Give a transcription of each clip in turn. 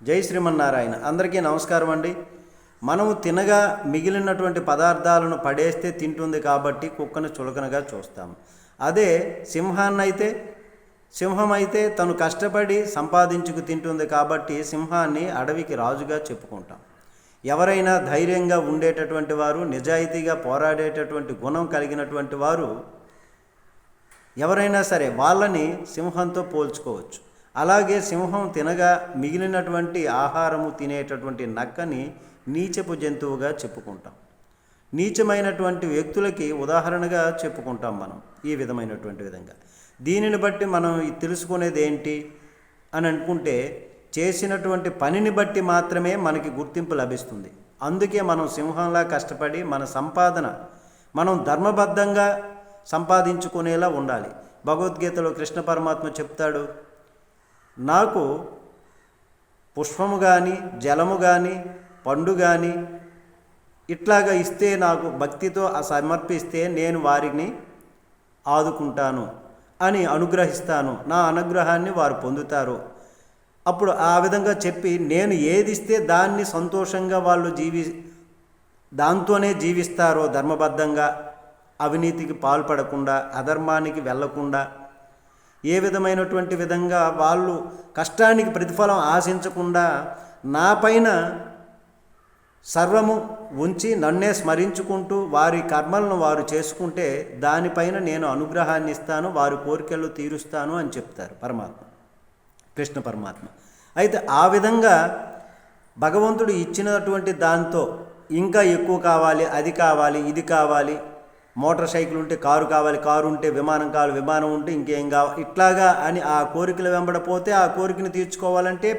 జై శ్రీమన్నారాయణ. అందరికీ నమస్కారం అండి. మనము తినగా మిగిలినటువంటి పదార్థాలను పడేస్తే తింటుంది కాబట్టి కుక్కను చులకనగా చూస్తాము. అదే సింహం అయితే తను కష్టపడి సంపాదించుకు తింటుంది కాబట్టి సింహాన్ని అడవికి రాజుగా చెప్పుకుంటాం. ఎవరైనా ధైర్యంగా ఉండేటటువంటి వారు, నిజాయితీగా పోరాడేటటువంటి గుణం కలిగినటువంటి వారు ఎవరైనా సరే వాళ్ళని సింహంతో పోల్చుకోవచ్చు. అలాగే సింహం తినగా మిగిలినటువంటి ఆహారము తినేటటువంటి నక్కని నీచపు జంతువుగా చెప్పుకుంటాం. నీచమైనటువంటి వ్యక్తులకి ఉదాహరణగా చెప్పుకుంటాం మనం ఈ విధంగా. దీనిని బట్టి మనం తెలుసుకునేది ఏంటి అని అనుకుంటే, చేసినటువంటి పనిని బట్టి మాత్రమే మనకి గుర్తింపు లభిస్తుంది. అందుకే మనం సింహంలా కష్టపడి మన సంపాదన మనం ధర్మబద్ధంగా సంపాదించుకునేలా ఉండాలి. భగవద్గీతలో కృష్ణ పరమాత్మ చెప్తాడు, నాకు పుష్పము కానీ, జలము కానీ, పండు కానీ ఇట్లాగా ఇస్తే, నాకు భక్తితో సమర్పిస్తే నేను వారిని ఆదుకుంటాను అని అనుగ్రహిస్తాను, నా అనుగ్రహాన్ని వారు పొందుతారు. అప్పుడు ఆ విధంగా చెప్పి, నేను ఏది ఇస్తే దాన్ని సంతోషంగా వాళ్ళు దాంతోనే జీవిస్తారో, ధర్మబద్ధంగా అవినీతికి పాల్పడకుండా, అధర్మానికి వెళ్లకుండా, ఏ విధమైనటువంటి విధంగా వాళ్ళు కష్టానికి ప్రతిఫలం ఆశించకుండా నా పైన సర్వము ఉంచి నన్నే స్మరించుకుంటూ వారి కర్మలను వారు చేసుకుంటే దానిపైన నేను అనుగ్రహాన్ని ఇస్తాను, వారి కోరికలు తీరుస్తాను అని చెప్తారు కృష్ణ పరమాత్మ. అయితే ఆ విధంగా భగవంతుడు ఇచ్చినటువంటి దాంతో ఇంకా ఎక్కువ కావాలి, అది కావాలి, ఇది కావాలి, మోటార్ సైకిల్ ఉంటే కారు కావాలి, కారు ఉంటే విమానం కావాలి, విమానం ఉంటే ఇంకేం కావాలి, ఇట్లాగా అని ఆ కోరికలు వెంబడపోతే ఆ కోరికను తీర్చుకోవాలంటే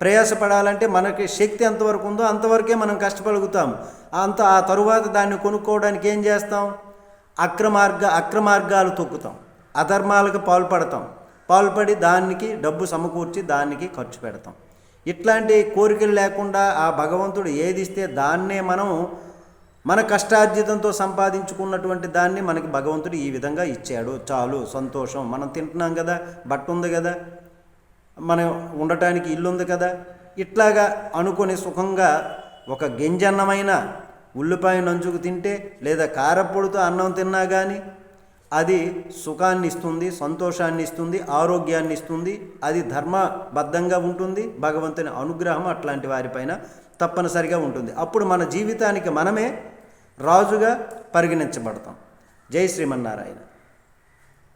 ప్రయాసపడాలంటే మనకి శక్తి ఎంతవరకు ఉందో అంతవరకే మనం కష్టపడుగుతాం. ఆ తరువాత దాన్ని కొనుక్కోవడానికి ఏం చేస్తాం? అక్రమార్గాలు తొక్కుతాం, అధర్మాలకు పాల్పడి దానికి డబ్బు సమకూర్చి దానికి ఖర్చు పెడతాం. ఇట్లాంటి కోరికలు లేకుండా ఆ భగవంతుడు ఏది ఇస్తే దాన్నే మనం మన కష్టార్జితంతో సంపాదించుకున్నటువంటి దాన్ని మనకి భగవంతుడు ఈ విధంగా ఇచ్చాడు, చాలు సంతోషం. మనం తింటున్నాం కదా, బట్ట ఉంది కదా, మనం ఉండటానికి ఇల్లు ఉంది కదా, ఇట్లాగా అనుకొని సుఖంగా ఒక గింజన్నమైన ఉల్లిపాయ నంచుకు తింటే లేదా కారపొడితో అన్నం తిన్నా కానీ అది సుఖాన్ని ఇస్తుంది, సంతోషాన్ని ఇస్తుంది, ఆరోగ్యాన్ని ఇస్తుంది. అది ధర్మబద్ధంగా ఉంటుంది. భగవంతుని అనుగ్రహం అట్లాంటి వారిపైన తప్పనిసరిగా ఉంటుంది. అప్పుడు మన జీవితానికి మనమే రాజుగా పరిగణించబడతాం. జై శ్రీమన్నారాయణ.